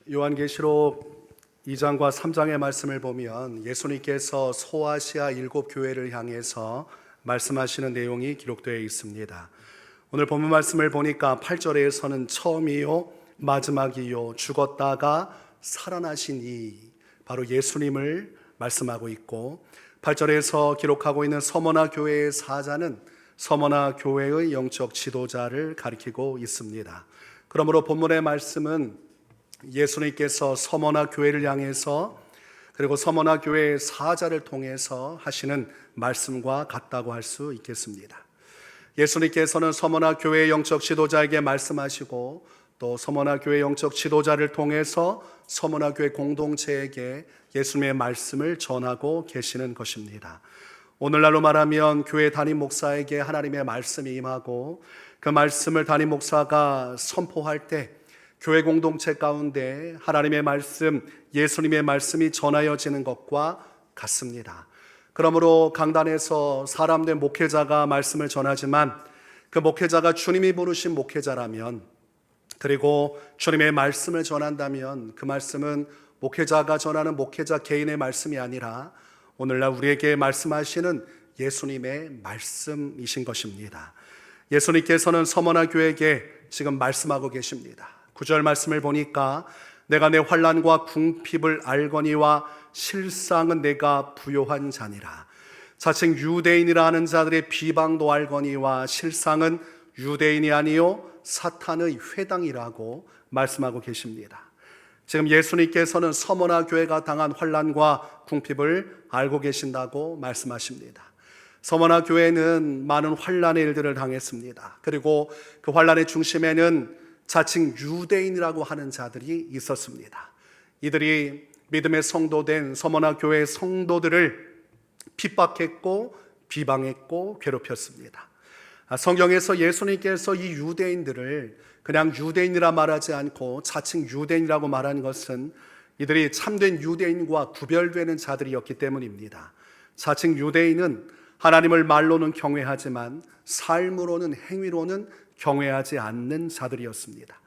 요한계시록 2장과 3장의 말씀을 보면 예수님께서 소아시아 7교회를 향해서 말씀하시는 내용이 기록되어 있습니다. 오늘 본문 말씀을 보니까 8절에서는 처음이요 마지막이요 죽었다가 살아나신 이 바로 예수님을 말씀하고 있고, 8절에서 기록하고 있는 서머나 교회의 사자는 서머나 교회의 영적 지도자를 가리키고 있습니다. 그러므로 본문의 말씀은 예수님께서 서머나 교회를 향해서 그리고 서머나 교회의 사자를 통해서 하시는 말씀과 같다고 할 수 있겠습니다. 예수님께서는 서머나 교회의 영적 지도자에게 말씀하시고, 또 서머나 교회 영적 지도자를 통해서 서머나 교회 공동체에게 예수님의 말씀을 전하고 계시는 것입니다. 오늘날로 말하면 교회 담임 목사에게 하나님의 말씀이 임하고, 그 말씀을 담임 목사가 선포할 때 교회 공동체 가운데 하나님의 말씀, 예수님의 말씀이 전하여지는 것과 같습니다. 그러므로 강단에서 사람된 목회자가 말씀을 전하지만 그 목회자가 주님이 부르신 목회자라면, 그리고 주님의 말씀을 전한다면 그 말씀은 목회자가 전하는 목회자 개인의 말씀이 아니라 오늘날 우리에게 말씀하시는 예수님의 말씀이신 것입니다. 예수님께서는 서머나 교회에게 지금 말씀하고 계십니다. 9절 말씀을 보니까 내가 내 환난과 궁핍을 알거니와 실상은 내가 부요한 자니라. 자칭 유대인이라 하는 자들의 비방도 알거니와 실상은 유대인이 아니요 사탄의 회당이라고 말씀하고 계십니다. 지금 예수님께서는 서머나 교회가 당한 환난과 궁핍을 알고 계신다고 말씀하십니다. 서머나 교회는 많은 환난의 일들을 당했습니다. 그리고 그 환난의 중심에는 자칭 유대인이라고 하는 자들이 있었습니다. 이들이 믿음의 성도된 서머나 교회의 성도들을 핍박했고 비방했고 괴롭혔습니다. 성경에서 예수님께서 이 유대인들을 그냥 유대인이라 말하지 않고 자칭 유대인이라고 말한 것은 이들이 참된 유대인과 구별되는 자들이었기 때문입니다. 자칭 유대인은 하나님을 말로는 경외하지만 삶으로는, 행위로는 경외하지 않는 자들이었습니다.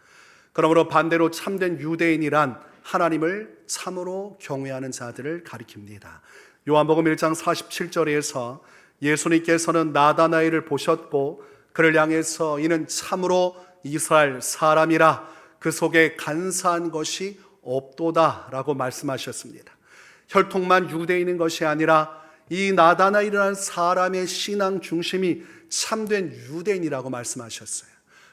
그러므로 반대로 참된 유대인이란 하나님을 참으로 경외하는 자들을 가리킵니다. 요한복음 1장 47절에서 예수님께서는 나다나엘을 보셨고 그를 향해서 이는 참으로 이스라엘 사람이라 그 속에 간사한 것이 없도다 라고 말씀하셨습니다. 혈통만 유대인인 것이 아니라 이 나다나엘이라는 사람의 신앙 중심이 참된 유대인이라고 말씀하셨어요.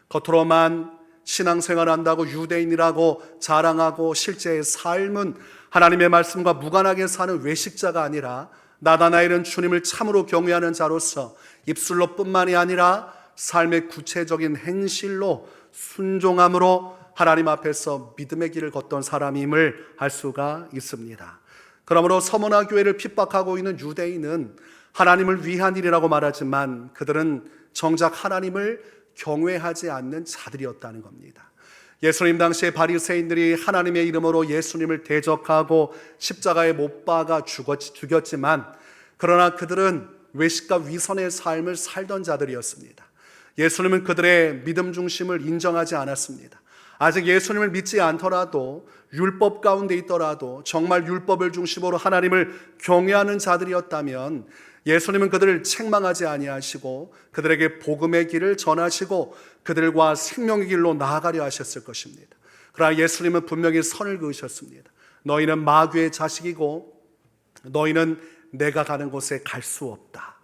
겉으로만 신앙생활 한다고 유대인이라고 자랑하고 실제의 삶은 하나님의 말씀과 무관하게 사는 외식자가 아니라 나다나엘은 주님을 참으로 경외하는 자로서 입술로 뿐만이 아니라 삶의 구체적인 행실로 순종함으로 하나님 앞에서 믿음의 길을 걷던 사람임을 알 수가 있습니다. 그러므로 서머나 교회를 핍박하고 있는 유대인은 하나님을 위한 일이라고 말하지만 그들은 정작 하나님을 경외하지 않는 자들이었다는 겁니다. 예수님 당시에 바리새인들이 하나님의 이름으로 예수님을 대적하고 십자가에 못 박아 죽였지만, 그러나 그들은 외식과 위선의 삶을 살던 자들이었습니다. 예수님은 그들의 믿음 중심을 인정하지 않았습니다. 아직 예수님을 믿지 않더라도, 율법 가운데 있더라도 정말 율법을 중심으로 하나님을 경외하는 자들이었다면 예수님은 그들을 책망하지 아니하시고 그들에게 복음의 길을 전하시고 그들과 생명의 길로 나아가려 하셨을 것입니다. 그러나 예수님은 분명히 선을 그으셨습니다. 너희는 마귀의 자식이고 너희는 내가 가는 곳에 갈 수 없다.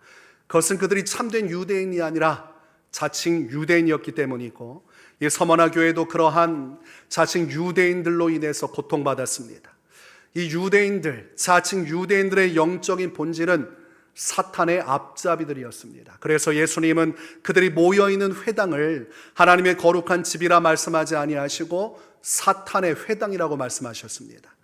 그것은 그들이 참된 유대인이 아니라 자칭 유대인이었기 때문이고, 이 서머나 교회도 그러한 자칭 유대인들로 인해서 고통받았습니다. 이 유대인들, 자칭 유대인들의 영적인 본질은 사탄의 앞잡이들이었습니다. 그래서 예수님은 그들이 모여있는 회당을 하나님의 거룩한 집이라 말씀하지 아니하시고 사탄의 회당이라고 말씀하셨습니다.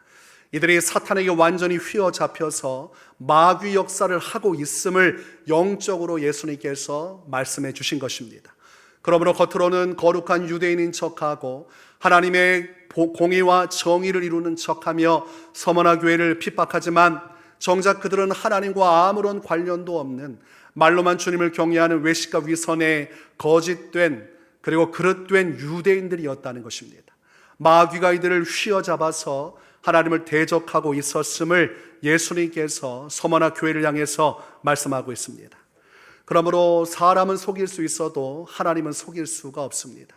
이들이 사탄에게 완전히 휘어잡혀서 마귀 역사를 하고 있음을 영적으로 예수님께서 말씀해 주신 것입니다. 그러므로 겉으로는 거룩한 유대인인 척하고 하나님의 공의와 정의를 이루는 척하며 서머나 교회를 핍박하지만 정작 그들은 하나님과 아무런 관련도 없는 말로만 주님을 경외하는 외식과 위선에 거짓된 그리고 그릇된 유대인들이었다는 것입니다. 마귀가 이들을 휘어잡아서 하나님을 대적하고 있었음을 예수님께서 서머나 교회를 향해서 말씀하고 있습니다. 그러므로 사람은 속일 수 있어도 하나님은 속일 수가 없습니다.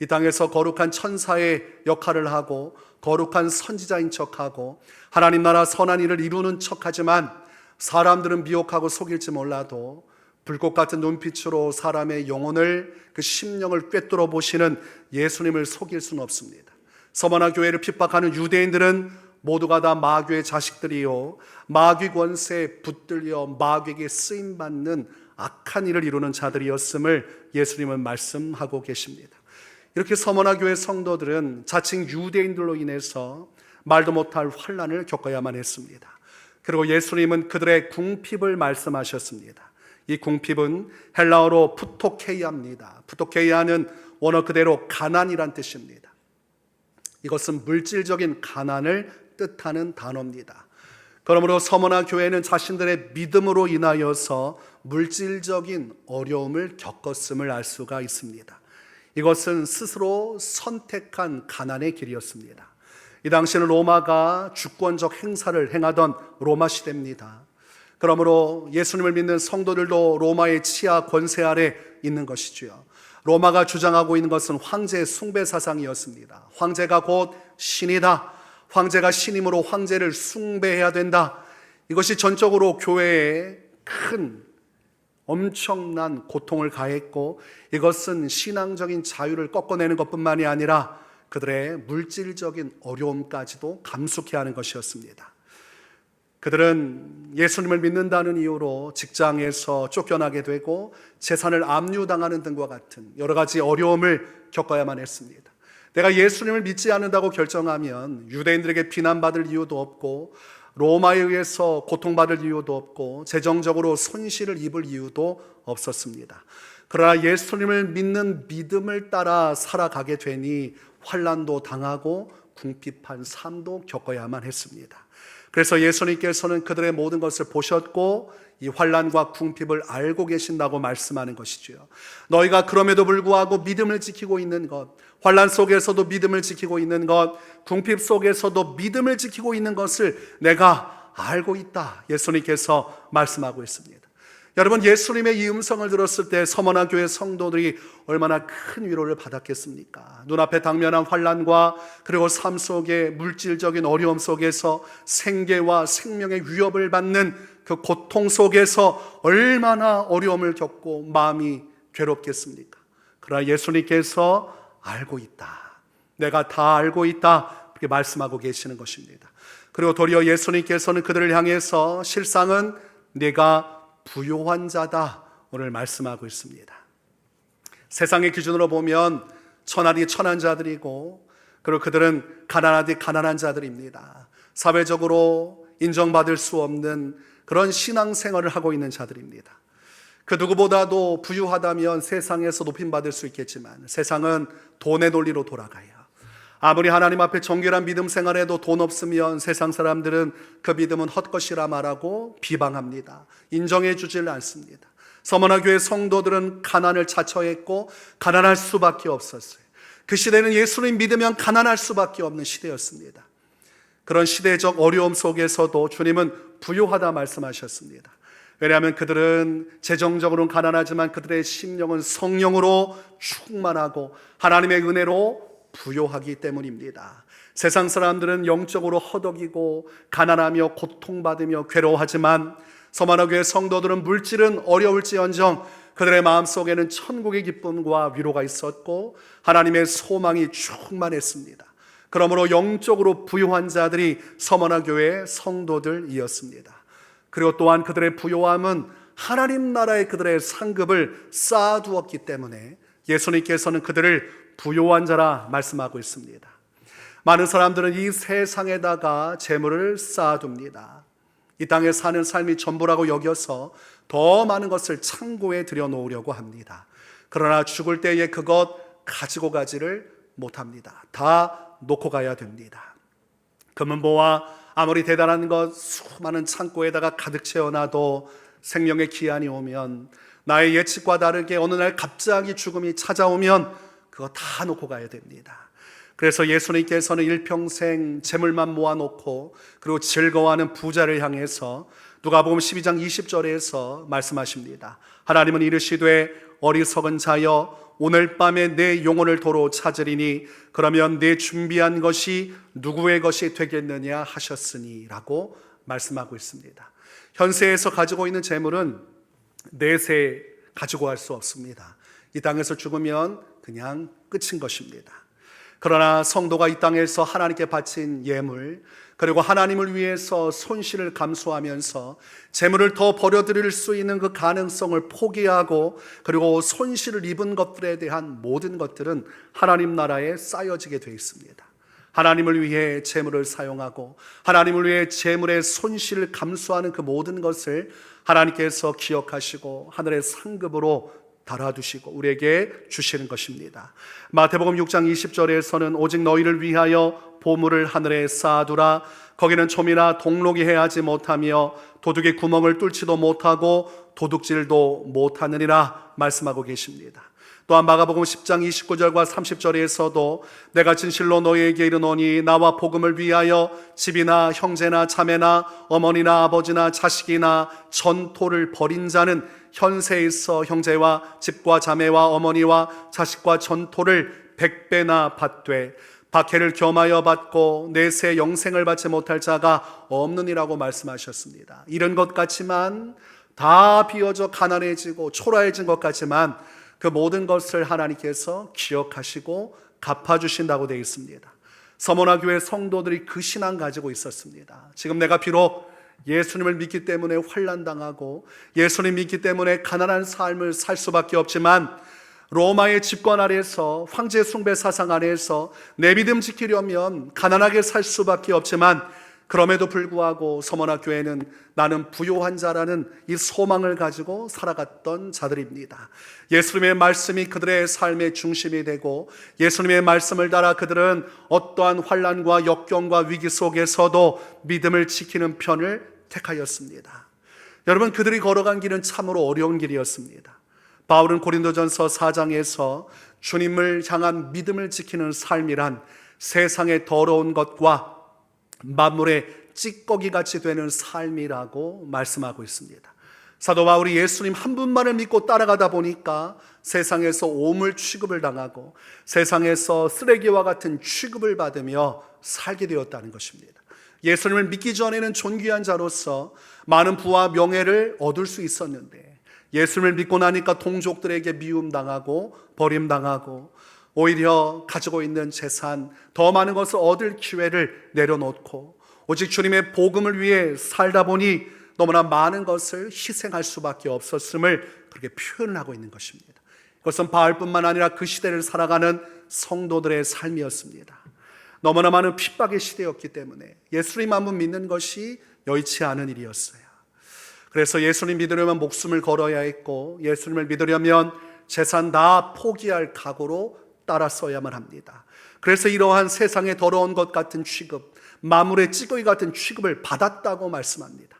이 땅에서 거룩한 천사의 역할을 하고 거룩한 선지자인 척하고 하나님 나라 선한 일을 이루는 척하지만 사람들은 미혹하고 속일지 몰라도 불꽃 같은 눈빛으로 사람의 영혼을, 그 심령을 꿰뚫어 보시는 예수님을 속일 수는 없습니다. 서머나 교회를 핍박하는 유대인들은 모두가 다 마귀의 자식들이요, 마귀 권세에 붙들려 마귀에게 쓰임받는 악한 일을 이루는 자들이었음을 예수님은 말씀하고 계십니다. 이렇게 서머나 교회 성도들은 자칭 유대인들로 인해서 말도 못할 환난을 겪어야만 했습니다. 그리고 예수님은 그들의 궁핍을 말씀하셨습니다. 이 궁핍은 헬라어로 푸토케이아입니다. 푸토케이아는 원어 그대로 가난이란 뜻입니다. 이것은 물질적인 가난을 뜻하는 단어입니다. 그러므로 서머나 교회는 자신들의 믿음으로 인하여서 물질적인 어려움을 겪었음을 알 수가 있습니다. 이것은 스스로 선택한 가난의 길이었습니다. 이 당시에는 로마가 주권적 행사를 행하던 로마 시대입니다. 그러므로 예수님을 믿는 성도들도 로마의 치하 권세 아래 있는 것이지요. 로마가 주장하고 있는 것은 황제 숭배 사상이었습니다. 황제가 곧 신이다. 황제가 신임으로 황제를 숭배해야 된다. 이것이 전적으로 교회에 큰 엄청난 고통을 가했고, 이것은 신앙적인 자유를 꺾어내는 것뿐만이 아니라 그들의 물질적인 어려움까지도 감수케 하는 것이었습니다. 그들은 예수님을 믿는다는 이유로 직장에서 쫓겨나게 되고 재산을 압류당하는 등과 같은 여러 가지 어려움을 겪어야만 했습니다. 내가 예수님을 믿지 않는다고 결정하면 유대인들에게 비난받을 이유도 없고 로마에 의해서 고통받을 이유도 없고 재정적으로 손실을 입을 이유도 없었습니다. 그러나 예수님을 믿는 믿음을 따라 살아가게 되니 환난도 당하고 궁핍한 삶도 겪어야만 했습니다. 그래서 예수님께서는 그들의 모든 것을 보셨고 이 환난과 궁핍을 알고 계신다고 말씀하는 것이지요. 너희가 그럼에도 불구하고 믿음을 지키고 있는 것, 환난 속에서도 믿음을 지키고 있는 것, 궁핍 속에서도 믿음을 지키고 있는 것을 내가 알고 있다. 예수님께서 말씀하고 있습니다. 여러분, 예수님의 이 음성을 들었을 때 서머나 교회 성도들이 얼마나 큰 위로를 받았겠습니까? 눈앞에 당면한 환난과 그리고 삶 속의 물질적인 어려움 속에서 생계와 생명의 위협을 받는 그 고통 속에서 얼마나 어려움을 겪고 마음이 괴롭겠습니까? 그러나 예수님께서 알고 있다. 내가 다 알고 있다. 이렇게 말씀하고 계시는 것입니다. 그리고 도리어 예수님께서는 그들을 향해서 실상은 내가 부요한 자다 오늘 말씀하고 있습니다. 세상의 기준으로 보면 천하디 천한 자들이고 그리고 그들은 가난하디 가난한 자들입니다. 사회적으로 인정받을 수 없는 그런 신앙생활을 하고 있는 자들입니다. 그 누구보다도 부유하다면 세상에서 높임받을 수 있겠지만 세상은 돈의 논리로 돌아가요. 아무리 하나님 앞에 정결한 믿음 생활에도 돈 없으면 세상 사람들은 그 믿음은 헛것이라 말하고 비방합니다. 인정해 주질 않습니다. 서머나 교회 성도들은 가난을 자처했고 가난할 수밖에 없었어요. 그 시대는 예수님 믿으면 가난할 수밖에 없는 시대였습니다. 그런 시대적 어려움 속에서도 주님은 부유하다 말씀하셨습니다. 왜냐하면 그들은 재정적으로는 가난하지만 그들의 심령은 성령으로 충만하고 하나님의 은혜로 부요하기 때문입니다. 세상 사람들은 영적으로 허덕이고 가난하며 고통받으며 괴로워하지만 서머나 교회 성도들은 물질은 어려울지언정 그들의 마음속에는 천국의 기쁨과 위로가 있었고 하나님의 소망이 충만했습니다. 그러므로 영적으로 부요한 자들이 서머나 교회의 성도들이었습니다. 그리고 또한 그들의 부요함은 하나님 나라의 그들의 상급을 쌓아두었기 때문에 예수님께서는 그들을 부요한 자라 말씀하고 있습니다. 많은 사람들은 이 세상에다가 재물을 쌓아둡니다. 이 땅에 사는 삶이 전부라고 여겨서 더 많은 것을 창고에 들여놓으려고 합니다. 그러나 죽을 때에 그것 가지고 가지를 못합니다. 다 놓고 가야 됩니다. 금은보화 아무리 대단한 것 수많은 창고에다가 가득 채워놔도 생명의 기한이 오면 나의 예측과 다르게 어느 날 갑자기 죽음이 찾아오면 그거 다 놓고 가야 됩니다. 그래서 예수님께서는 일평생 재물만 모아놓고 그리고 즐거워하는 부자를 향해서 누가복음 12장 20절에서 말씀하십니다. 하나님은 이르시되 어리석은 자여 오늘 밤에 내 영혼을 도로 찾으리니 그러면 내 준비한 것이 누구의 것이 되겠느냐 하셨으니 라고 말씀하고 있습니다. 현세에서 가지고 있는 재물은 내세 가지고 갈 수 없습니다. 이 땅에서 죽으면 그냥 끝인 것입니다. 그러나 성도가 이 땅에서 하나님께 바친 예물, 그리고 하나님을 위해서 손실을 감수하면서 재물을 더 버려드릴 수 있는 그 가능성을 포기하고 그리고 손실을 입은 것들에 대한 모든 것들은 하나님 나라에 쌓여지게 되어 있습니다. 하나님을 위해 재물을 사용하고 하나님을 위해 재물의 손실을 감수하는 그 모든 것을 하나님께서 기억하시고 하늘의 상급으로 달아두시고 우리에게 주시는 것입니다. 마태복음 6장 20절에서는 오직 너희를 위하여 보물을 하늘에 쌓아두라. 거기는 좀이나 동록이 해하지 못하며 도둑이 구멍을 뚫지도 못하고 도둑질도 못하느니라 말씀하고 계십니다. 또한 마가복음 10장 29절과 30절에서도 내가 진실로 너희에게 이르노니 나와 복음을 위하여 집이나 형제나 자매나 어머니나 아버지나 자식이나 전토를 벌인 자는 현세에서 형제와 집과 자매와 어머니와 자식과 전토를 100배나 받되 박해를 겸하여 받고 내세 영생을 받지 못할 자가 없느니라고 말씀하셨습니다. 이런 것 같지만 다 비어져 가난해지고 초라해진 것 같지만 그 모든 것을 하나님께서 기억하시고 갚아주신다고 되어 있습니다. 서머나 교회 성도들이 그 신앙 가지고 있었습니다. 지금 내가 비록 예수님을 믿기 때문에 환난당하고 예수님 믿기 때문에 가난한 삶을 살 수밖에 없지만 로마의 집권 아래에서 황제 숭배 사상 아래에서 내 믿음 지키려면 가난하게 살 수밖에 없지만 그럼에도 불구하고 서머나 교회는 나는 부요한 자라는 이 소망을 가지고 살아갔던 자들입니다. 예수님의 말씀이 그들의 삶의 중심이 되고 예수님의 말씀을 따라 그들은 어떠한 환난과 역경과 위기 속에서도 믿음을 지키는 편을 택하였습니다. 여러분, 그들이 걸어간 길은 참으로 어려운 길이었습니다. 바울은 고린도전서 4장에서 주님을 향한 믿음을 지키는 삶이란 세상의 더러운 것과 만물의 찌꺼기같이 되는 삶이라고 말씀하고 있습니다. 사도 바울이 예수님 한 분만을 믿고 따라가다 보니까 세상에서 오물 취급을 당하고 세상에서 쓰레기와 같은 취급을 받으며 살게 되었다는 것입니다. 예수님을 믿기 전에는 존귀한 자로서 많은 부와 명예를 얻을 수 있었는데 예수님을 믿고 나니까 동족들에게 미움당하고 버림당하고 오히려 가지고 있는 재산, 더 많은 것을 얻을 기회를 내려놓고 오직 주님의 복음을 위해 살다 보니 너무나 많은 것을 희생할 수밖에 없었음을 그렇게 표현을 하고 있는 것입니다. 그것은 바울뿐만 아니라 그 시대를 살아가는 성도들의 삶이었습니다. 너무나 많은 핍박의 시대였기 때문에 예수님 한 분 믿는 것이 여의치 않은 일이었어요. 그래서 예수님 믿으려면 목숨을 걸어야 했고 예수님을 믿으려면 재산 다 포기할 각오로 따랐어야만 합니다. 그래서 이러한 세상의 더러운 것 같은 취급, 만물의 찌꺼기 같은 취급을 받았다고 말씀합니다.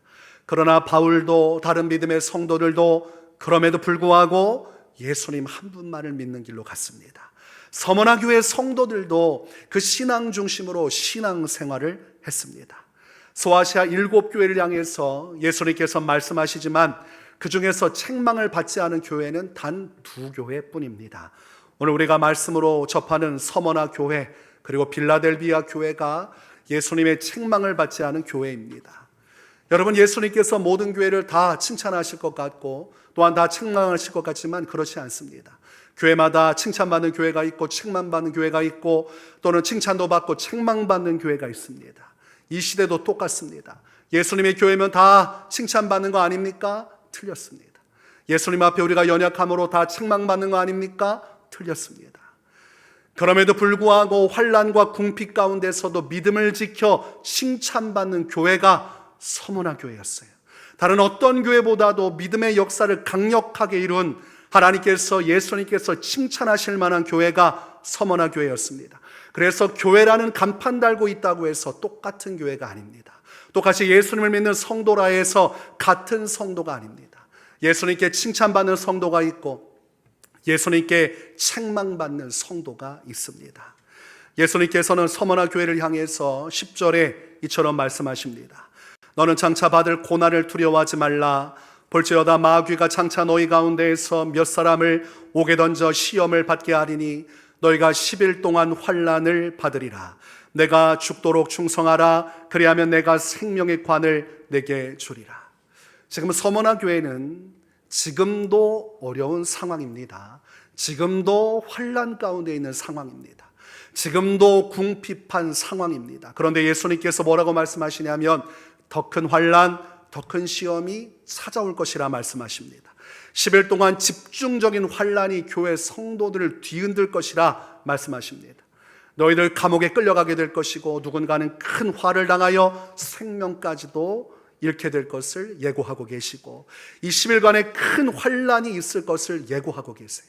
그러나 바울도 다른 믿음의 성도들도 그럼에도 불구하고 예수님 한 분만을 믿는 길로 갔습니다. 서머나 교회 성도들도 그 신앙 중심으로 신앙 생활을 했습니다. 소아시아 7교회를 향해서 예수님께서 말씀하시지만 그 중에서 책망을 받지 않은 교회는 단 2교회뿐입니다. 오늘 우리가 말씀으로 접하는 서머나 교회 그리고 빌라델비아 교회가 예수님의 책망을 받지 않은 교회입니다. 여러분, 예수님께서 모든 교회를 다 칭찬하실 것 같고 또한 다 책망하실 것 같지만 그렇지 않습니다. 교회마다 칭찬받는 교회가 있고 책망받는 교회가 있고 또는 칭찬도 받고 책망받는 교회가 있습니다. 이 시대도 똑같습니다. 예수님의 교회면 다 칭찬받는 거 아닙니까? 틀렸습니다. 예수님 앞에 우리가 연약함으로 다 책망받는 거 아닙니까? 틀렸습니다. 그럼에도 불구하고 환난과 궁핍 가운데서도 믿음을 지켜 칭찬받는 교회가 서머나 교회였어요. 다른 어떤 교회보다도 믿음의 역사를 강력하게 이룬 하나님께서 예수님께서 칭찬하실 만한 교회가 서머나 교회였습니다. 그래서 교회라는 간판 달고 있다고 해서 똑같은 교회가 아닙니다. 똑같이 예수님을 믿는 성도라 해서 같은 성도가 아닙니다. 예수님께 칭찬받는 성도가 있고 예수님께 책망받는 성도가 있습니다. 예수님께서는 서머나 교회를 향해서 10절에 이처럼 말씀하십니다. 너는 장차 받을 고난을 두려워하지 말라. 볼지어다 마귀가 장차 너희 가운데에서 몇 사람을 옥에 던져 시험을 받게 하리니 너희가 10일 동안 환난을 받으리라. 내가 죽도록 충성하라. 그리하면 내가 생명의 관을 내게 주리라. 지금 서머나 교회는 지금도 어려운 상황입니다. 지금도 환난 가운데 있는 상황입니다. 지금도 궁핍한 상황입니다. 그런데 예수님께서 뭐라고 말씀하시냐면 더 큰 환난, 더 큰 시험이 찾아올 것이라 말씀하십니다. 10일 동안 집중적인 환난이 교회 성도들을 뒤흔들 것이라 말씀하십니다. 너희들 감옥에 끌려가게 될 것이고 누군가는 큰 화를 당하여 생명까지도 잃게 될 것을 예고하고 계시고 이 10일간의 큰 환난이 있을 것을 예고하고 계세요.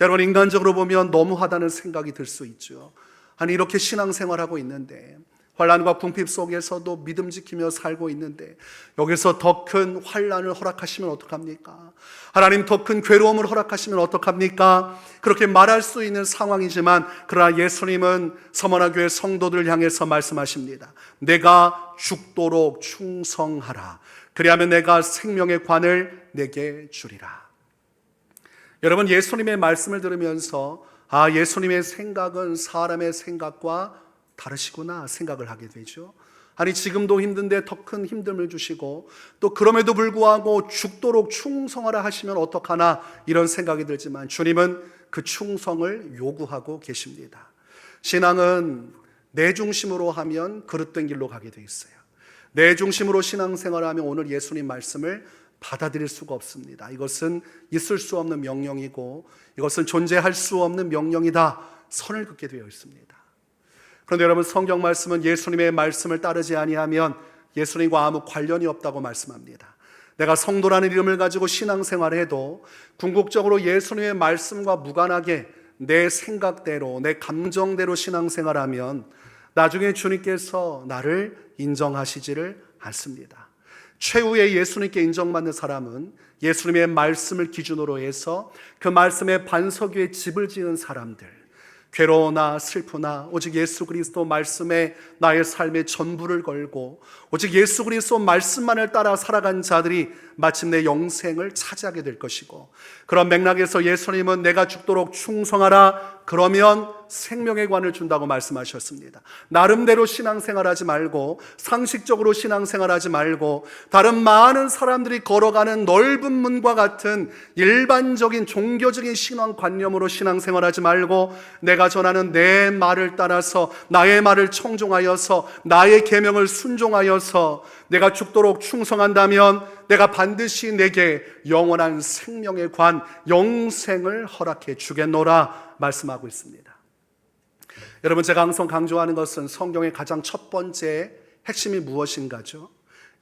여러분, 인간적으로 보면 너무하다는 생각이 들 수 있죠. 아니, 이렇게 신앙생활하고 있는데, 환난과 궁핍 속에서도 믿음 지키며 살고 있는데 여기서 더 큰 환난을 허락하시면 어떡합니까? 하나님, 더 큰 괴로움을 허락하시면 어떡합니까? 그렇게 말할 수 있는 상황이지만 그러나 예수님은 서머나 교회 성도들을 향해서 말씀하십니다. 내가 죽도록 충성하라. 그리하면 내가 생명의 관을 내게 주리라. 여러분, 예수님의 말씀을 들으면서 예수님의 생각은 사람의 생각과 다르시구나 생각을 하게 되죠. 아니, 지금도 힘든데 더 큰 힘듦을 주시고 또 그럼에도 불구하고 죽도록 충성하라 하시면 어떡하나 이런 생각이 들지만 주님은 그 충성을 요구하고 계십니다. 신앙은 내 중심으로 하면 그릇된 길로 가게 돼 있어요. 내 중심으로 신앙생활하면 오늘 예수님 말씀을 받아들일 수가 없습니다. 이것은 있을 수 없는 명령이고 이것은 존재할 수 없는 명령이다. 선을 긋게 되어 있습니다. 그런데 여러분, 성경 말씀은 예수님의 말씀을 따르지 아니하면 예수님과 아무 관련이 없다고 말씀합니다. 내가 성도라는 이름을 가지고 신앙생활을 해도 궁극적으로 예수님의 말씀과 무관하게 내 생각대로 내 감정대로 신앙생활하면 나중에 주님께서 나를 인정하시지를 않습니다. 최후의 예수님께 인정받는 사람은 예수님의 말씀을 기준으로 해서 그 말씀의 반석 위에 집을 지은 사람들, 괴로우나 슬프나 오직 예수 그리스도 말씀에 나의 삶의 전부를 걸고 오직 예수 그리스도 말씀만을 따라 살아간 자들이 마침내 영생을 차지하게 될 것이고, 그런 맥락에서 예수님은 내가 죽도록 충성하라, 그러면 생명의 관을 준다고 말씀하셨습니다. 나름대로 신앙생활하지 말고 상식적으로 신앙생활하지 말고 다른 많은 사람들이 걸어가는 넓은 문과 같은 일반적인 종교적인 신앙관념으로 신앙생활하지 말고 내가 전하는 내 말을 따라서 나의 말을 청종하여서 나의 계명을 순종하여서 내가 죽도록 충성한다면 내가 반드시 내게 영원한 생명의 관, 영생을 허락해 주겠노라 말씀하고 있습니다. 여러분, 제가 항상 강조하는 것은 성경의 가장 첫 번째 핵심이 무엇인가죠?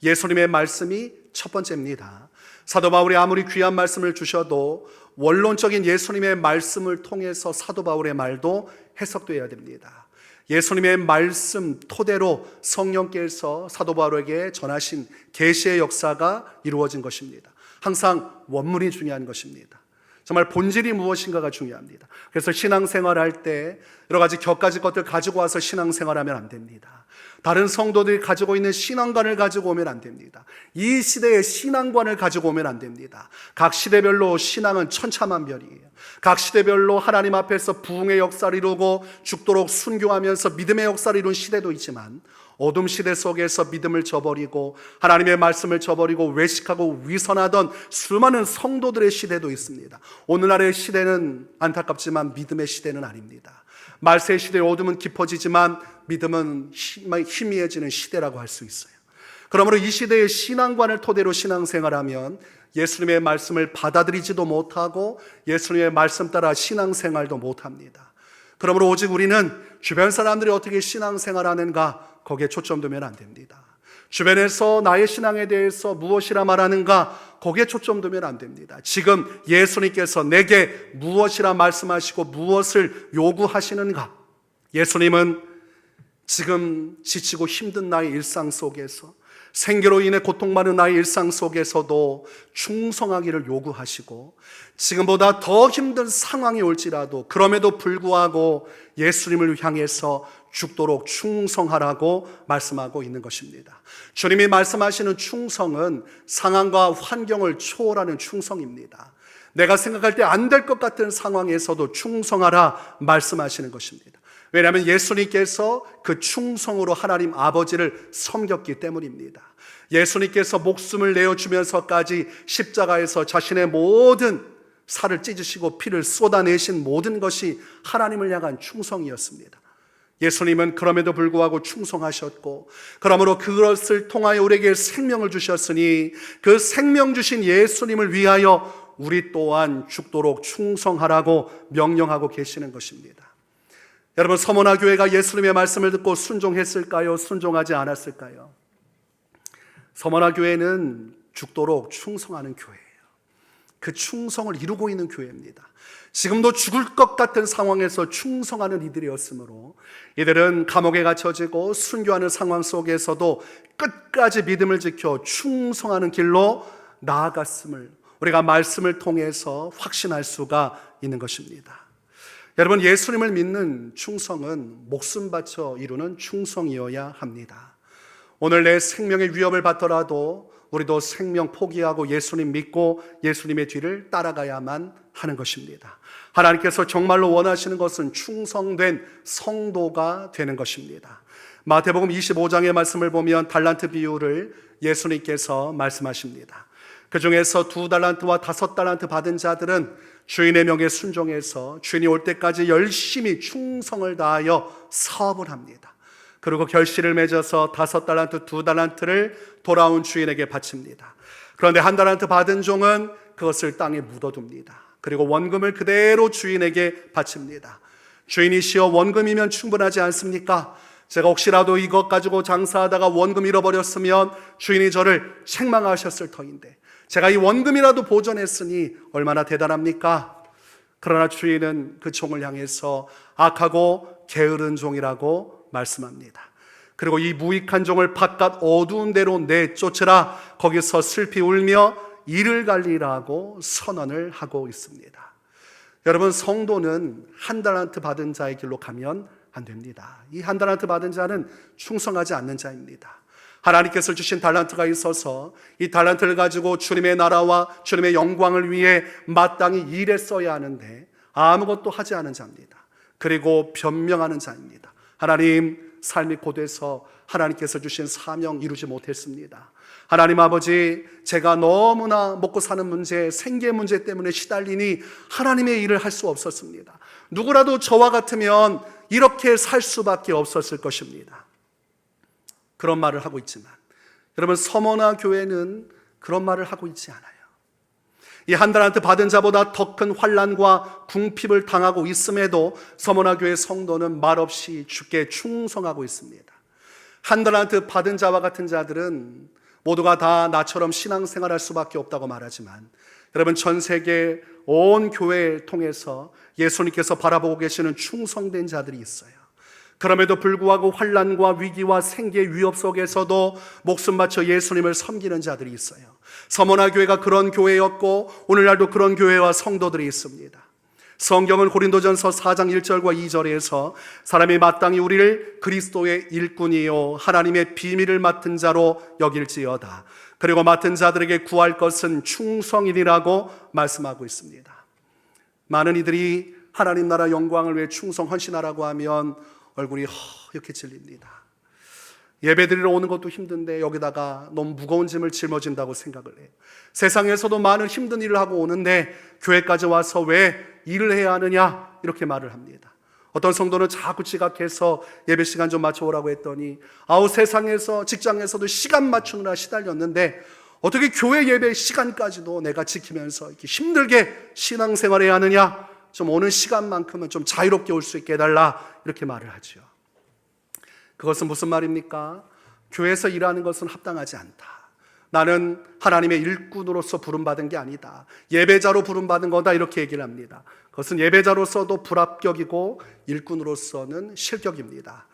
예수님의 말씀이 첫 번째입니다. 사도 바울이 아무리 귀한 말씀을 주셔도 원론적인 예수님의 말씀을 통해서 사도 바울의 말도 해석되어야 됩니다. 예수님의 말씀 토대로 성령께서 사도 바울에게 전하신 계시의 역사가 이루어진 것입니다. 항상 원문이 중요한 것입니다. 정말 본질이 무엇인가가 중요합니다. 그래서 신앙생활할 때 여러 가지 격가지 것들 가지고 와서 신앙생활하면 안 됩니다. 다른 성도들이 가지고 있는 신앙관을 가지고 오면 안 됩니다. 이 시대의 신앙관을 가지고 오면 안 됩니다. 각 시대별로 신앙은 천차만별이에요. 각 시대별로 하나님 앞에서 부흥의 역사를 이루고 죽도록 순교하면서 믿음의 역사를 이룬 시대도 있지만 어둠 시대 속에서 믿음을 저버리고 하나님의 말씀을 저버리고 외식하고 위선하던 수많은 성도들의 시대도 있습니다. 오늘날의 시대는 안타깝지만 믿음의 시대는 아닙니다. 말세의 시대의 어둠은 깊어지지만 믿음은 희미해지는 시대라고 할 수 있어요. 그러므로 이 시대의 신앙관을 토대로 신앙생활하면 예수님의 말씀을 받아들이지도 못하고 예수님의 말씀 따라 신앙생활도 못합니다. 그러므로 오직 우리는 주변 사람들이 어떻게 신앙생활하는가 거기에 초점두면 안 됩니다. 주변에서 나의 신앙에 대해서 무엇이라 말하는가 거기에 초점두면 안 됩니다. 지금 예수님께서 내게 무엇이라 말씀하시고 무엇을 요구하시는가? 예수님은 지금 지치고 힘든 나의 일상 속에서 생계로 인해 고통받는 나의 일상 속에서도 충성하기를 요구하시고, 지금보다 더 힘든 상황이 올지라도 그럼에도 불구하고 예수님을 향해서 죽도록 충성하라고 말씀하고 있는 것입니다. 주님이 말씀하시는 충성은 상황과 환경을 초월하는 충성입니다. 내가 생각할 때 안 될 것 같은 상황에서도 충성하라 말씀하시는 것입니다. 왜냐하면 예수님께서 그 충성으로 하나님 아버지를 섬겼기 때문입니다. 예수님께서 목숨을 내어주면서까지 십자가에서 자신의 모든 살을 찢으시고 피를 쏟아내신 모든 것이 하나님을 향한 충성이었습니다. 예수님은 그럼에도 불구하고 충성하셨고, 그러므로 그것을 통하여 우리에게 생명을 주셨으니 그 생명 주신 예수님을 위하여 우리 또한 죽도록 충성하라고 명령하고 계시는 것입니다. 여러분, 서머나 교회가 예수님의 말씀을 듣고 순종했을까요? 순종하지 않았을까요? 서머나 교회는 죽도록 충성하는 교회예요. 그 충성을 이루고 있는 교회입니다. 지금도 죽을 것 같은 상황에서 충성하는 이들이었으므로 이들은 감옥에 갇혀지고 순교하는 상황 속에서도 끝까지 믿음을 지켜 충성하는 길로 나아갔음을 우리가 말씀을 통해서 확신할 수가 있는 것입니다. 여러분, 예수님을 믿는 충성은 목숨 바쳐 이루는 충성이어야 합니다. 오늘 내 생명의 위협을 받더라도 우리도 생명 포기하고 예수님 믿고 예수님의 뒤를 따라가야만 하는 것입니다. 하나님께서 정말로 원하시는 것은 충성된 성도가 되는 것입니다. 마태복음 25장의 말씀을 보면 달란트 비유를 예수님께서 말씀하십니다. 그 중에서 2달란트와 5달란트 받은 자들은 주인의 명에 순종해서 주인이 올 때까지 열심히 충성을 다하여 사업을 합니다. 그리고 결실을 맺어서 5달란트, 2달란트를 돌아온 주인에게 바칩니다. 그런데 1달란트 받은 종은 그것을 땅에 묻어둡니다. 그리고 원금을 그대로 주인에게 바칩니다. 주인이시여, 원금이면 충분하지 않습니까? 제가 혹시라도 이것 가지고 장사하다가 원금 잃어버렸으면 주인이 저를 책망하셨을 터인데 제가 이 원금이라도 보존했으니 얼마나 대단합니까? 그러나 주인은 그 종을 향해서 악하고 게으른 종이라고 말씀합니다. 그리고 이 무익한 종을 바깥 어두운 데로 내쫓으라, 거기서 슬피 울며 이를 갈리라고 선언을 하고 있습니다. 여러분, 성도는 1달란트 받은 자의 길로 가면 안 됩니다. 이 1달란트 받은 자는 충성하지 않는 자입니다. 하나님께서 주신 달란트가 있어서 이 달란트를 가지고 주님의 나라와 주님의 영광을 위해 마땅히 일했어야 하는데 아무것도 하지 않은 자입니다. 그리고 변명하는 자입니다. 하나님, 삶이 고돼서 하나님께서 주신 사명 이루지 못했습니다. 하나님 아버지, 제가 너무나 먹고 사는 문제, 생계 문제 때문에 시달리니 하나님의 일을 할 수 없었습니다. 누구라도 저와 같으면 이렇게 살 수밖에 없었을 것입니다. 그런 말을 하고 있지만 여러분, 서머나 교회는 그런 말을 하고 있지 않아요. 이 1달란트 받은 자보다 더 큰 환난과 궁핍을 당하고 있음에도 서머나 교회 성도는 말없이 주께 충성하고 있습니다. 1달란트 받은 자와 같은 자들은 모두가 다 나처럼 신앙생활할 수밖에 없다고 말하지만 여러분, 전 세계 온 교회를 통해서 예수님께서 바라보고 계시는 충성된 자들이 있어요. 그럼에도 불구하고 환난과 위기와 생계의 위협 속에서도 목숨 바쳐 예수님을 섬기는 자들이 있어요. 서머나 교회가 그런 교회였고 오늘날도 그런 교회와 성도들이 있습니다. 성경은 고린도전서 4장 1절과 2절에서 사람이 마땅히 우리를 그리스도의 일꾼이요 하나님의 비밀을 맡은 자로 여길지어다. 그리고 맡은 자들에게 구할 것은 충성이니라고 말씀하고 있습니다. 많은 이들이 하나님 나라 영광을 위해 충성 헌신하라고 하면 얼굴이 허옇게 질립니다. 예배드리러 오는 것도 힘든데 여기다가 너무 무거운 짐을 짊어진다고 생각을 해요. 세상에서도 많은 힘든 일을 하고 오는데 교회까지 와서 왜 일을 해야 하느냐 이렇게 말을 합니다. 어떤 성도는 자꾸 지각해서 예배 시간 좀 맞춰오라고 했더니 세상에서 직장에서도 시간 맞추느라 시달렸는데 어떻게 교회 예배 시간까지도 내가 지키면서 이렇게 힘들게 신앙생활해야 하느냐, 좀 오는 시간만큼은 좀 자유롭게 올 수 있게 해달라 이렇게 말을 하죠. 그것은 무슨 말입니까? 교회에서 일하는 것은 합당하지 않다. 나는 하나님의 일꾼으로서 부름받은 게 아니다. 예배자로 부름받은 거다 이렇게 얘기를 합니다. 그것은 예배자로서도 불합격이고 일꾼으로서는 실격입니다.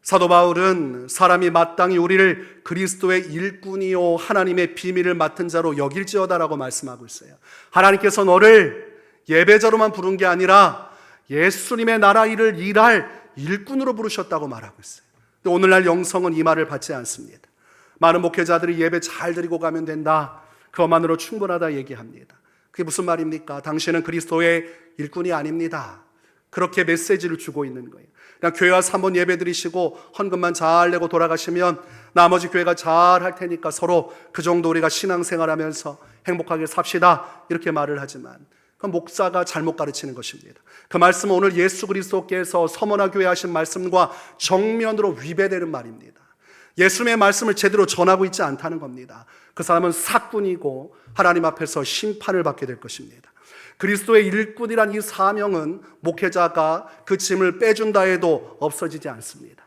사도 바울은 사람이 마땅히 우리를 그리스도의 일꾼이요 하나님의 비밀을 맡은 자로 여길지어다라고 말씀하고 있어요. 하나님께서 너를 예배자로만 부른 게 아니라 예수님의 나라 일을 일할 일꾼으로 부르셨다고 말하고 있어요. 근데 오늘날 영성은 이 말을 받지 않습니다. 많은 목회자들이 예배 잘 드리고 가면 된다, 그것만으로 충분하다 얘기합니다. 그게 무슨 말입니까? 당신은 그리스도의 일꾼이 아닙니다. 그렇게 메시지를 주고 있는 거예요. 그냥 교회 와서 한번 예배 드리시고 헌금만 잘 내고 돌아가시면 나머지 교회가 잘 할 테니까 서로 그 정도 우리가 신앙생활하면서 행복하게 삽시다, 이렇게 말을 하지만 그건 목사가 잘못 가르치는 것입니다. 그 말씀은 오늘 예수 그리스도께서 서머나 교회 하신 말씀과 정면으로 위배되는 말입니다. 예수님의 말씀을 제대로 전하고 있지 않다는 겁니다. 그 사람은 사꾼이고 하나님 앞에서 심판을 받게 될 것입니다. 그리스도의 일꾼이란 이 사명은 목회자가 그 짐을 빼준다 해도 없어지지 않습니다.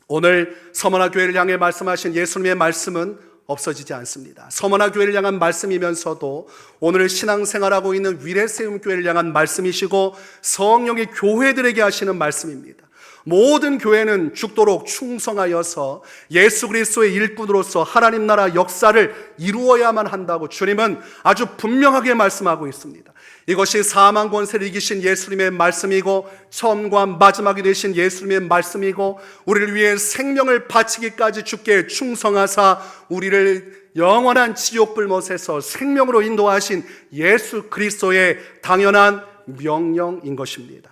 오늘 서머나 교회를 향해 말씀하신 예수님의 말씀은 없어지지 않습니다. 서머나 교회를 향한 말씀이면서도 오늘 신앙생활하고 있는 위례세움 교회를 향한 말씀이시고 성령이 교회들에게 하시는 말씀입니다. 모든 교회는 죽도록 충성하여서 예수 그리스도의 일꾼으로서 하나님 나라 역사를 이루어야만 한다고 주님은 아주 분명하게 말씀하고 있습니다. 이것이 사망 권세를 이기신 예수님의 말씀이고 처음과 마지막이 되신 예수님의 말씀이고 우리를 위해 생명을 바치기까지 주께 충성하사 우리를 영원한 지옥불못에서 생명으로 인도하신 예수 그리스도의 당연한 명령인 것입니다.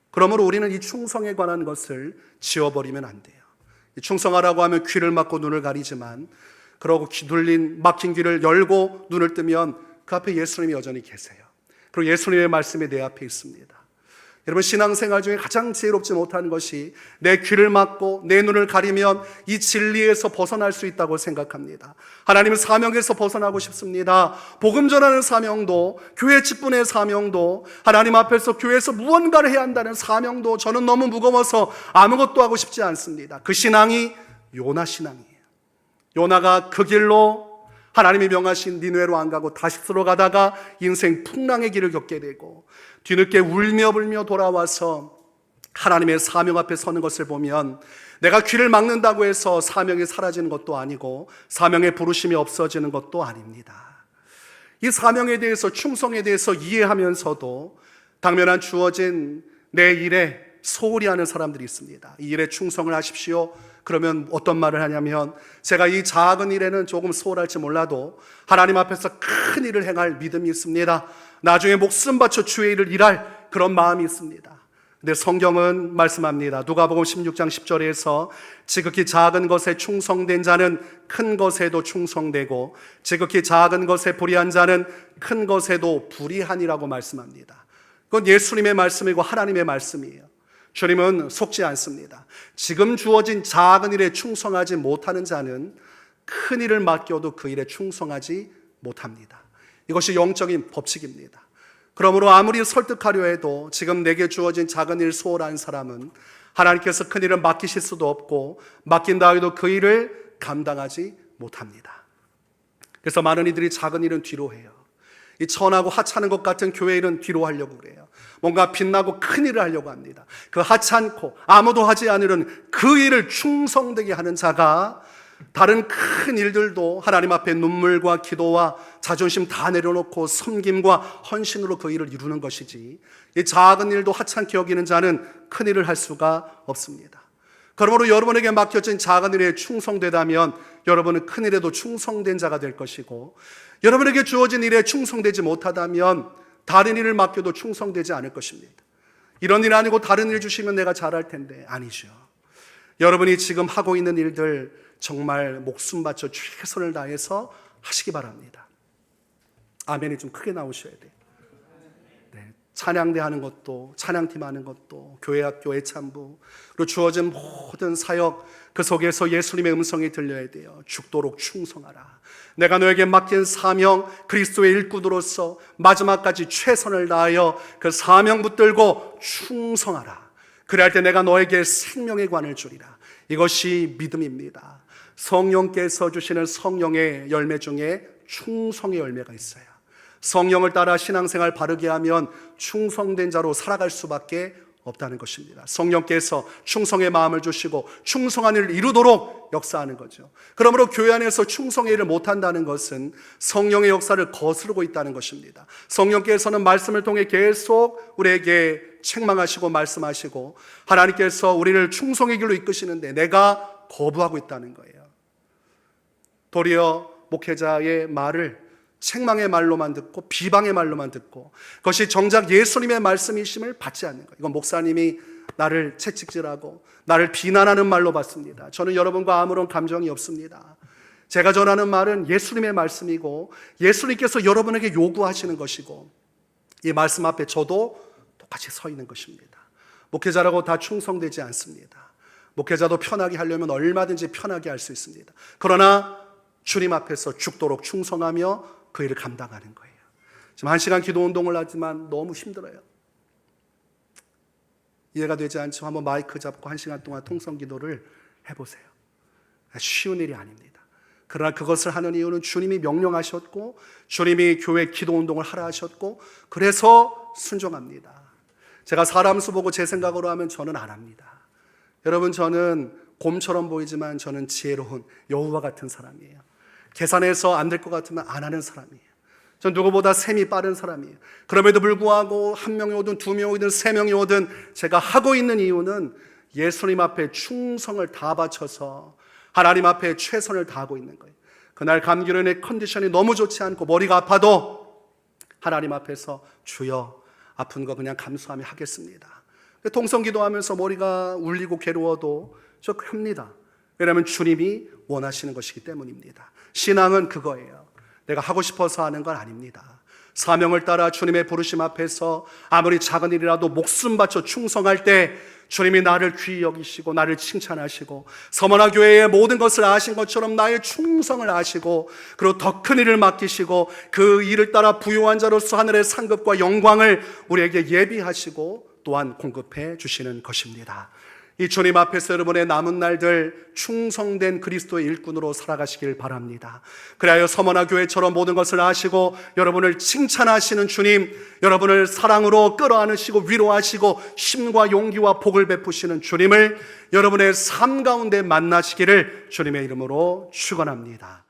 그러므로 우리는 이 충성에 관한 것을 지워버리면 안 돼요. 충성하라고 하면 귀를 막고 눈을 가리지만 그러고 막힌 귀를 열고 눈을 뜨면 그 앞에 예수님이 여전히 계세요. 그리고 예수님의 말씀이 내 앞에 있습니다. 여러분, 신앙생활 중에 가장 지혜롭지 못한 것이 내 귀를 막고 내 눈을 가리면 이 진리에서 벗어날 수 있다고 생각합니다. 하나님은 사명에서 벗어나고 싶습니다. 복음 전하는 사명도, 교회 직분의 사명도, 하나님 앞에서 교회에서 무언가를 해야 한다는 사명도 저는 너무 무거워서 아무것도 하고 싶지 않습니다. 그 신앙이 요나 신앙이에요. 요나가 그 길로 하나님이 명하신 니느웨로 안 가고 다시스로 가다가 인생 풍랑의 길을 겪게 되고 뒤늦게 울며 불며 돌아와서 하나님의 사명 앞에 서는 것을 보면 내가 귀를 막는다고 해서 사명이 사라지는 것도 아니고 사명의 부르심이 없어지는 것도 아닙니다. 이 사명에 대해서, 충성에 대해서 이해하면서도 당면한 주어진 내 일에 소홀히 하는 사람들이 있습니다. 이 일에 충성을 하십시오. 그러면 어떤 말을 하냐면 제가 이 작은 일에는 조금 소홀할지 몰라도 하나님 앞에서 큰 일을 행할 믿음이 있습니다. 나중에 목숨 바쳐 주의 일을 일할 그런 마음이 있습니다. 근데 성경은 말씀합니다. 누가복음 16장 10절에서 지극히 작은 것에 충성된 자는 큰 것에도 충성되고 지극히 작은 것에 불의한 자는 큰 것에도 불의하니라고 말씀합니다. 그건 예수님의 말씀이고 하나님의 말씀이에요. 주님은 속지 않습니다. 지금 주어진 작은 일에 충성하지 못하는 자는 큰 일을 맡겨도 그 일에 충성하지 못합니다. 이것이 영적인 법칙입니다. 그러므로 아무리 설득하려 해도 지금 내게 주어진 작은 일 소홀한 사람은 하나님께서 큰 일을 맡기실 수도 없고 맡긴다 해도 그 일을 감당하지 못합니다. 그래서 많은 이들이 작은 일은 뒤로 해요. 이 천하고 하찮은 것 같은 교회 일은 뒤로 하려고 그래요. 뭔가 빛나고 큰 일을 하려고 합니다. 그 하찮고 아무도 하지 않으려는 그 일을 충성되게 하는 자가 다른 큰 일들도 하나님 앞에 눈물과 기도와 자존심 다 내려놓고 섬김과 헌신으로 그 일을 이루는 것이지, 이 작은 일도 하찮게 여기는 자는 큰 일을 할 수가 없습니다. 그러므로 여러분에게 맡겨진 작은 일에 충성되다면 여러분은 큰 일에도 충성된 자가 될 것이고, 여러분에게 주어진 일에 충성되지 못하다면 다른 일을 맡겨도 충성되지 않을 것입니다. 이런 일 아니고 다른 일 주시면 내가 잘할 텐데, 아니죠. 여러분이 지금 하고 있는 일들 정말 목숨 바쳐 최선을 다해서 하시기 바랍니다. 아멘이 좀 크게 나오셔야 돼요. 네, 찬양대 하는 것도, 찬양팀 하는 것도, 교회학교 애참부, 그리고 주어진 모든 사역, 그 속에서 예수님의 음성이 들려야 돼요. 죽도록 충성하라. 내가 너에게 맡긴 사명, 그리스도의 일꾼으로서 마지막까지 최선을 다하여 그 사명 붙들고 충성하라. 그래야 할 때 내가 너에게 생명의 관을 주리라. 이것이 믿음입니다. 성령께서 주시는 성령의 열매 중에 충성의 열매가 있어요. 성령을 따라 신앙생활 바르게 하면 충성된 자로 살아갈 수밖에 없다는 것입니다. 성령께서 충성의 마음을 주시고 충성한 일을 이루도록 역사하는 거죠. 그러므로 교회 안에서 충성의 일을 못한다는 것은 성령의 역사를 거스르고 있다는 것입니다. 성령께서는 말씀을 통해 계속 우리에게 책망하시고 말씀하시고 하나님께서 우리를 충성의 길로 이끄시는데 내가 거부하고 있다는 거예요. 도리어 목회자의 말을 책망의 말로만 듣고 비방의 말로만 듣고 그것이 정작 예수님의 말씀이심을 받지 않는 거예요. 이건 목사님이 나를 채찍질하고 나를 비난하는 말로 받습니다. 저는 여러분과 아무런 감정이 없습니다. 제가 전하는 말은 예수님의 말씀이고 예수님께서 여러분에게 요구하시는 것이고 이 말씀 앞에 저도 똑같이 서 있는 것입니다. 목회자라고 다 충성되지 않습니다. 목회자도 편하게 하려면 얼마든지 편하게 할 수 있습니다. 그러나 주님 앞에서 죽도록 충성하며 그 일을 감당하는 거예요. 지금 1시간 기도 운동을 하지만 너무 힘들어요. 이해가 되지 않죠? 한번 마이크 잡고 1시간 동안 통성 기도를 해보세요. 쉬운 일이 아닙니다. 그러나 그것을 하는 이유는 주님이 명령하셨고 주님이 교회 기도 운동을 하라 하셨고 그래서 순종합니다. 제가 사람 수 보고 제 생각으로 하면 저는 안 합니다. 여러분, 저는 곰처럼 보이지만 저는 지혜로운 여우와 같은 사람이에요. 계산해서 안 될 것 같으면 안 하는 사람이에요. 전 누구보다 셈이 빠른 사람이에요. 그럼에도 불구하고 1명이 오든 2명이 오든 3명이 오든 제가 하고 있는 이유는 예수님 앞에 충성을 다 바쳐서 하나님 앞에 최선을 다하고 있는 거예요. 그날 감기로 인해 컨디션이 너무 좋지 않고 머리가 아파도 하나님 앞에서 주여 아픈 거 그냥 감수하며 하겠습니다. 통성 기도하면서 머리가 울리고 괴로워도 저 합니다. 왜냐하면 주님이 원하시는 것이기 때문입니다. 신앙은 그거예요. 내가 하고 싶어서 하는 건 아닙니다. 사명을 따라 주님의 부르심 앞에서 아무리 작은 일이라도 목숨 바쳐 충성할 때 주님이 나를 귀히 여기시고 나를 칭찬하시고 서머나 교회의 모든 것을 아신 것처럼 나의 충성을 아시고 그리고 더 큰 일을 맡기시고 그 일을 따라 부유한 자로서 하늘의 상급과 영광을 우리에게 예비하시고 또한 공급해 주시는 것입니다. 이 주님 앞에서 여러분의 남은 날들 충성된 그리스도의 일꾼으로 살아가시길 바랍니다. 그래야 서머나 교회처럼 모든 것을 아시고 여러분을 칭찬하시는 주님, 여러분을 사랑으로 끌어안으시고 위로하시고 힘과 용기와 복을 베푸시는 주님을 여러분의 삶 가운데 만나시기를 주님의 이름으로 축원합니다.